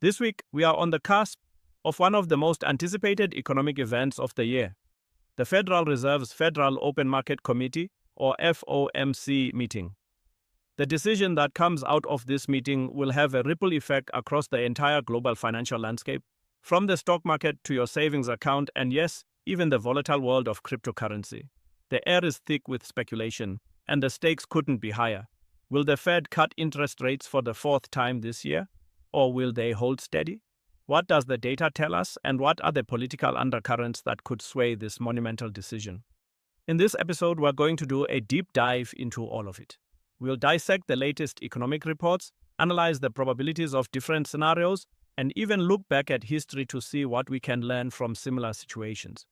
This week, we are on the cusp of one of the most anticipated economic events of the year, the Federal Reserve's Federal Open Market Committee, or FOMC meeting. The decision that comes out of this meeting will have a ripple effect across the entire global financial landscape, from the stock market to your savings account and yes, even the volatile world of cryptocurrency. The air is thick with speculation, and the stakes couldn't be higher. Will the Fed cut interest rates for the fourth time this year? Or will they hold steady? What does the data tell us, and what are the political undercurrents that could sway this monumental decision? In this episode, we're going to do a deep dive into all of it. We'll dissect the latest economic reports, analyze the probabilities of different scenarios, and even look back at history to see what we can learn from similar situations.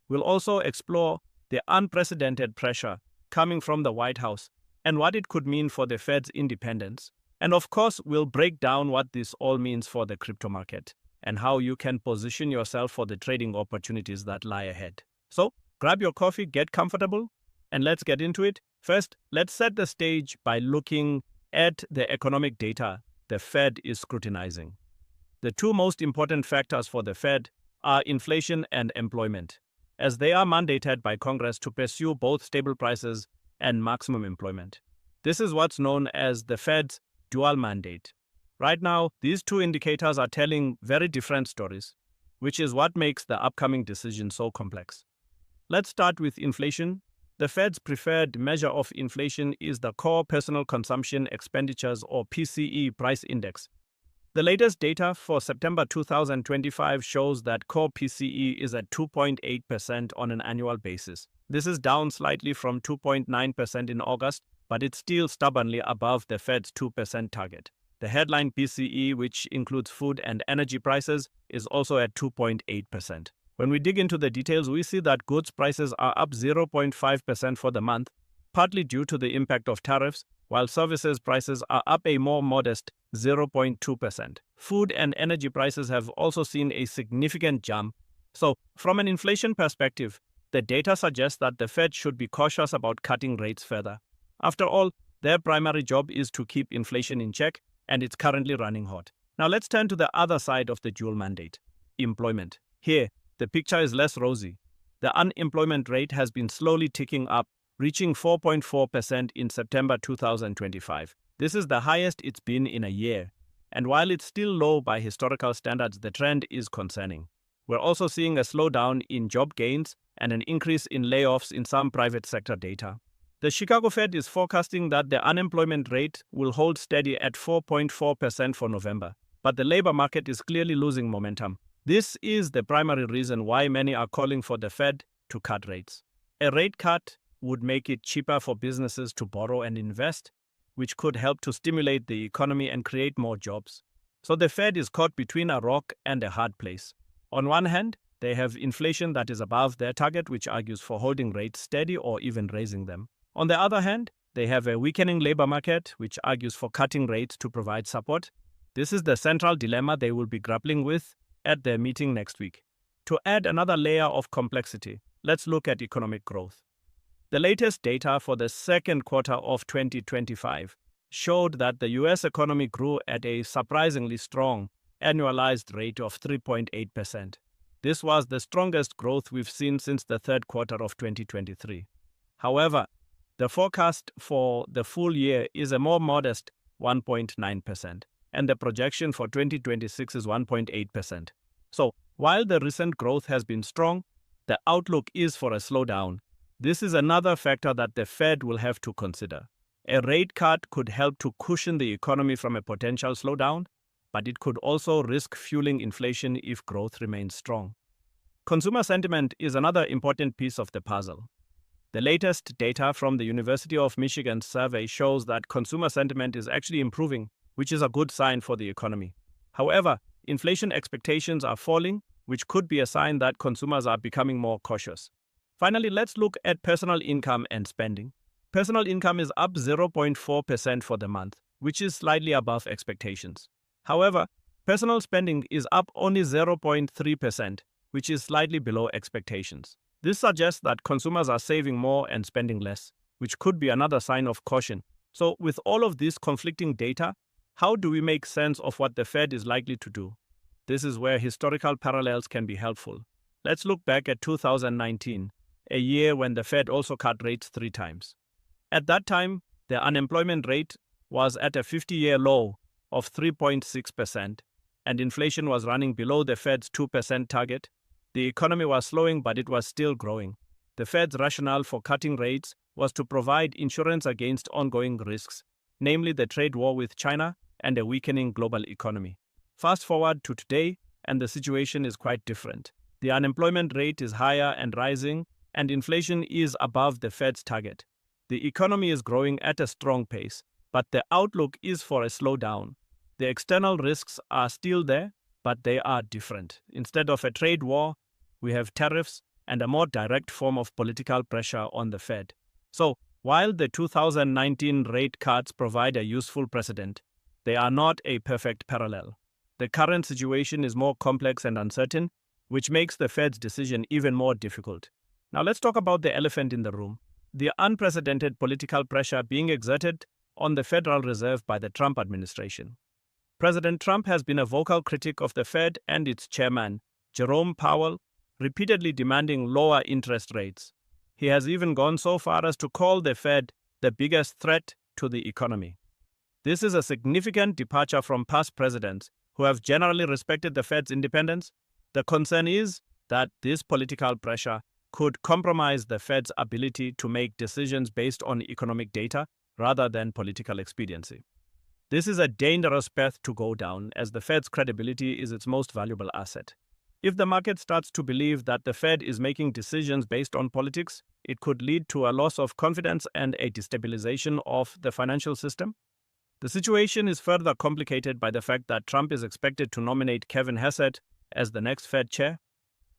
We'll also explore the unprecedented pressure coming from the White House and what it could mean for the Fed's independence. And of course, we'll break down what this all means for the crypto market and how you can position yourself for the trading opportunities that lie ahead. So, grab your coffee, get comfortable, and let's get into it. First, let's set the stage by looking at the economic data the Fed is scrutinizing. The two most important factors for the Fed are inflation and employment, as they are mandated by Congress to pursue both stable prices and maximum employment. This is what's known as the Fed's dual mandate. Right now, these two indicators are telling very different stories, which is what makes the upcoming decision so complex. Let's start with inflation. The Fed's preferred measure of inflation is the Core Personal Consumption Expenditures, or PCE, price index. The latest data for September 2025 shows that core PCE is at 2.8% on an annual basis. This is down slightly from 2.9% in August, but it's still stubbornly above the Fed's 2% target. The headline PCE, which includes food and energy prices, is also at 2.8%. When we dig into the details, we see that goods prices are up 0.5% for the month, partly due to the impact of tariffs, while services prices are up a more modest 0.2%. Food and energy prices have also seen a significant jump. So, from an inflation perspective, the data suggests that the Fed should be cautious about cutting rates further. After all, their primary job is to keep inflation in check, and it's currently running hot. Now let's turn to the other side of the dual mandate, employment. Here, the picture is less rosy. The unemployment rate has been slowly ticking up, reaching 4.4% in September 2025. This is the highest it's been in a year. And while it's still low by historical standards, the trend is concerning. We're also seeing a slowdown in job gains and an increase in layoffs in some private sector data. The Chicago Fed is forecasting that the unemployment rate will hold steady at 4.4% for November, but the labor market is clearly losing momentum. This is the primary reason why many are calling for the Fed to cut rates. A rate cut would make it cheaper for businesses to borrow and invest, which could help to stimulate the economy and create more jobs. So the Fed is caught between a rock and a hard place. On one hand, they have inflation that is above their target, which argues for holding rates steady or even raising them. On the other hand, they have a weakening labor market, which argues for cutting rates to provide support. This is the central dilemma they will be grappling with at their meeting next week. To add another layer of complexity, let's look at economic growth. The latest data for the second quarter of 2025 showed that the US economy grew at a surprisingly strong annualized rate of 3.8%. This was the strongest growth we've seen since the third quarter of 2023. However, the forecast for the full year is a more modest 1.9%, and the projection for 2026 is 1.8%. So, while the recent growth has been strong, the outlook is for a slowdown. This is another factor that the Fed will have to consider. A rate cut could help to cushion the economy from a potential slowdown, but it could also risk fueling inflation if growth remains strong. Consumer sentiment is another important piece of the puzzle. The latest data from the University of Michigan's survey shows that consumer sentiment is actually improving, which is a good sign for the economy. However, inflation expectations are falling, which could be a sign that consumers are becoming more cautious. Finally, let's look at personal income and spending. Personal income is up 0.4% for the month, which is slightly above expectations. However, personal spending is up only 0.3%, which is slightly below expectations. This suggests that consumers are saving more and spending less, which could be another sign of caution. So, with all of this conflicting data, how do we make sense of what the Fed is likely to do? this is where historical parallels can be helpful. Let's look back at 2019, a year when the Fed also cut rates 3 times. At that time, the unemployment rate was at a 50-year low of 3.6%, and inflation was running below the Fed's 2% target. The economy was slowing, but it was still growing. The Fed's rationale for cutting rates was to provide insurance against ongoing risks, namely the trade war with China and a weakening global economy. Fast forward to today, and the situation is quite different. The unemployment rate is higher and rising, and inflation is above the Fed's target. The economy is growing at a strong pace, but the outlook is for a slowdown. The external risks are still there, but they are different. Instead of a trade war, we have tariffs and a more direct form of political pressure on the Fed. So, while the 2019 rate cuts provide a useful precedent, they are not a perfect parallel. The current situation is more complex and uncertain, which makes the Fed's decision even more difficult. Now let's talk about the elephant in the room: the unprecedented political pressure being exerted on the Federal Reserve by the Trump administration. President Trump has been a vocal critic of the Fed and its chairman, Jerome Powell, repeatedly demanding lower interest rates. He has even gone so far as to call the Fed the biggest threat to the economy. This is a significant departure from past presidents who have generally respected the Fed's independence. The concern is that this political pressure could compromise the Fed's ability to make decisions based on economic data rather than political expediency. This is a dangerous path to go down, as the Fed's credibility is its most valuable asset. If the market starts to believe that the Fed is making decisions based on politics, it could lead to a loss of confidence and a destabilization of the financial system. The situation is further complicated by the fact that Trump is expected to nominate Kevin Hassett as the next Fed chair.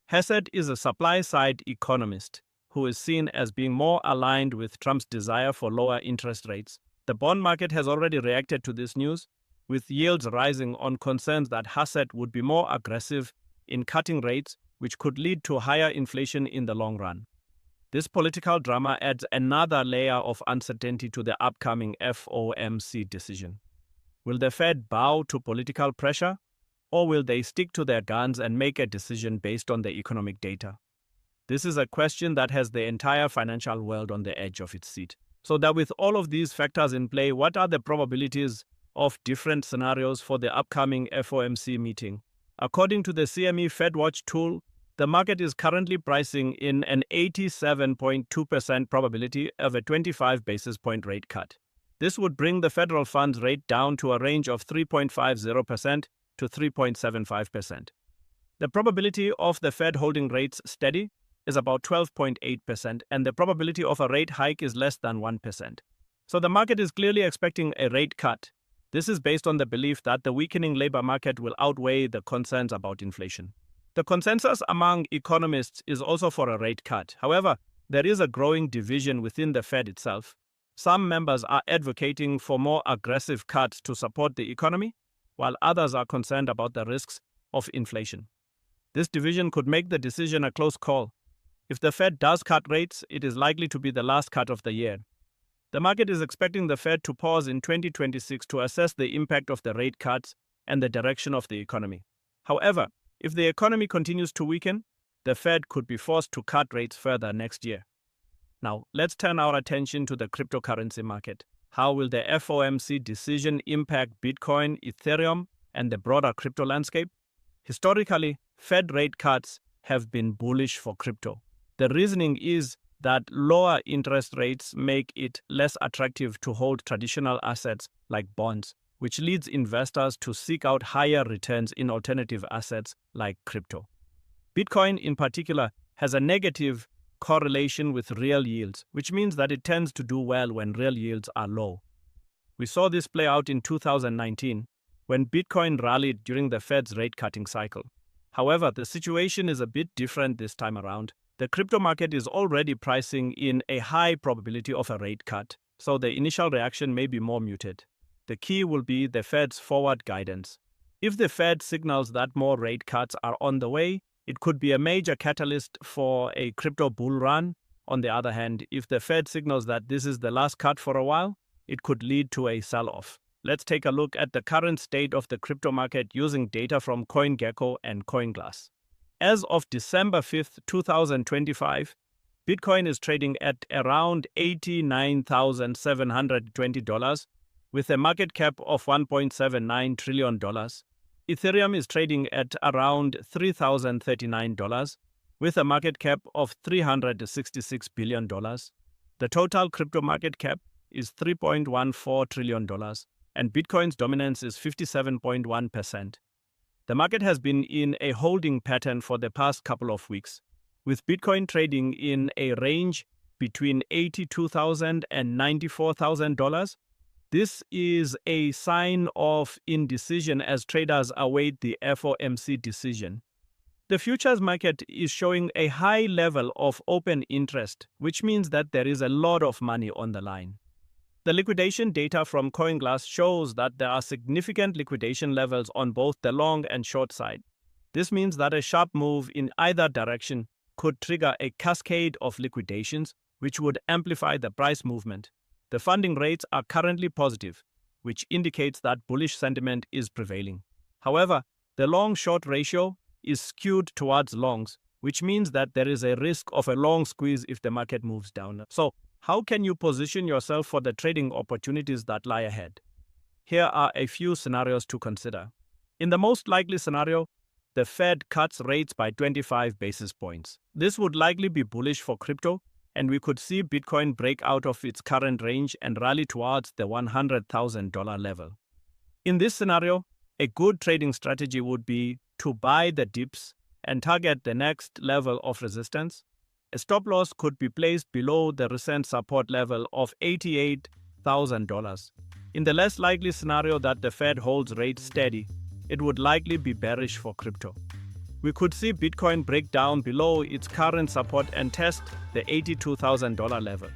Hassett is a supply-side economist who is seen as being more aligned with Trump's desire for lower interest rates. The bond market has already reacted to this news, with yields rising on concerns that Hassett would be more aggressive in cutting rates, which could lead to higher inflation in the long run. This political drama adds another layer of uncertainty to the upcoming FOMC decision. Will the Fed bow to political pressure, or will they stick to their guns and make a decision based on the economic data? This is a question that has the entire financial world on the edge of its seat. So that with all of these factors in play, what are the probabilities of different scenarios for the upcoming FOMC meeting? According to the CME FedWatch tool, the market is currently pricing in an 87.2% probability of a 25 basis point rate cut. This would bring the federal funds rate down to a range of 3.50% to 3.75%. The probability of the Fed holding rates steady is about 12.8%, and the probability of a rate hike is less than 1%. So the market is clearly expecting a rate cut. This is based on the belief that the weakening labor market will outweigh the concerns about inflation. The consensus among economists is also for a rate cut. However, there is a growing division within the Fed itself. Some members are advocating for more aggressive cuts to support the economy, while others are concerned about the risks of inflation. This division could make the decision a close call. If the Fed does cut rates, it is likely to be the last cut of the year. The market is expecting the Fed to pause in 2026 to assess the impact of the rate cuts and the direction of the economy. However, if the economy continues to weaken, the Fed could be forced to cut rates further next year. Now, let's turn our attention to the cryptocurrency market. How will the FOMC decision impact Bitcoin, Ethereum, and the broader crypto landscape? Historically, Fed rate cuts have been bullish for crypto. The reasoning is that lower interest rates make it less attractive to hold traditional assets like bonds, which leads investors to seek out higher returns in alternative assets like crypto. Bitcoin, in particular, has a negative correlation with real yields, which means that it tends to do well when real yields are low. We saw this play out in 2019, when Bitcoin rallied during the Fed's rate-cutting cycle. However, the situation is a bit different this time around. The crypto market is already pricing in a high probability of a rate cut, so the initial reaction may be more muted. The key will be the Fed's forward guidance. If the Fed signals that more rate cuts are on the way, it could be a major catalyst for a crypto bull run. On the other hand, if the Fed signals that this is the last cut for a while, it could lead to a sell-off. let's take a look at the current state of the crypto market using data from CoinGecko and CoinGlass. As of December 5th, 2025, Bitcoin is trading at around $89,720 with a market cap of $1.79 trillion. Ethereum is trading at around $3,039 with a market cap of $366 billion. The total crypto market cap is $3.14 trillion, and Bitcoin's dominance is 57.1%. The market has been in a holding pattern for the past couple of weeks, with Bitcoin trading in a range between $82,000 and $94,000. This is a sign of indecision as traders await the FOMC decision. The futures market is showing a high level of open interest, which means that there is a lot of money on the line. The liquidation data from CoinGlass shows that there are significant liquidation levels on both the long and short side. This means that a sharp move in either direction could trigger a cascade of liquidations, which would amplify the price movement. The funding rates are currently positive, which indicates that bullish sentiment is prevailing. However, the long-short ratio is skewed towards longs, which means that there is a risk of a long squeeze if the market moves down. So, how can you position yourself for the trading opportunities that lie ahead? Here are a few scenarios to consider. In the most likely scenario, the Fed cuts rates by 25 basis points. This would likely be bullish for crypto, and we could see Bitcoin break out of its current range and rally towards the $100,000 level. In this scenario, a good trading strategy would be to buy the dips and target the next level of resistance. A stop loss could be placed below the recent support level of $88,000. In the less likely scenario that the Fed holds rates steady, it would likely be bearish for crypto. We could see Bitcoin break down below its current support and test the $82,000 level.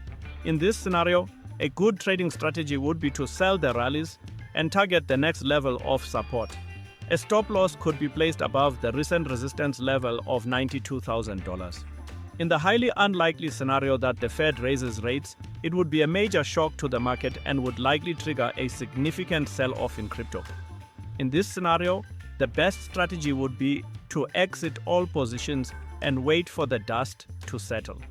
In this scenario, a good trading strategy would be to sell the rallies and target the next level of support. A stop loss could be placed above the recent resistance level of $92,000. In the highly unlikely scenario that the Fed raises rates, it would be a major shock to the market and would likely trigger a significant sell-off in crypto. In this scenario, the best strategy would be to exit all positions and wait for the dust to settle.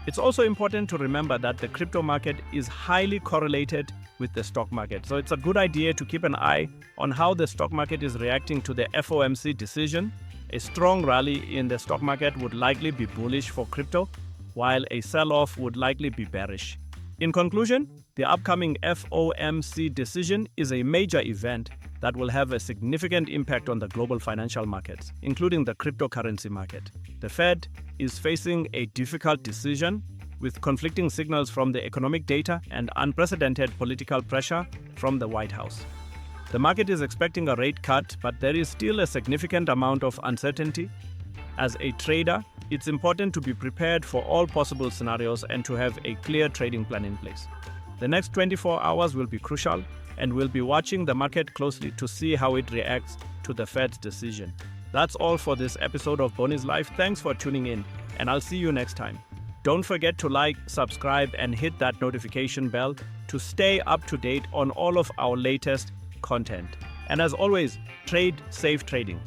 It's also important to remember that the crypto market is highly correlated with the stock market. So it's a good idea to keep an eye on how the stock market is reacting to the FOMC decision. A strong rally in the stock market would likely be bullish for crypto, while a sell-off would likely be bearish. In conclusion, the upcoming FOMC decision is a major event that will have a significant impact on the global financial markets, including the cryptocurrency market. The Fed is facing a difficult decision with conflicting signals from the economic data and unprecedented political pressure from the White House. The market is expecting a rate cut, but there is still a significant amount of uncertainty. As a trader, it's important to be prepared for all possible scenarios and to have a clear trading plan in place. The next 24 hours will be crucial, and we'll be watching the market closely to see how it reacts to the Fed's decision. That's all for this episode of Bonnie's Life. Thanks for tuning in, and I'll see you next time. Don't forget to like, subscribe, and hit that notification bell to stay up to date on all of our latest content. And as always, trade safe trading.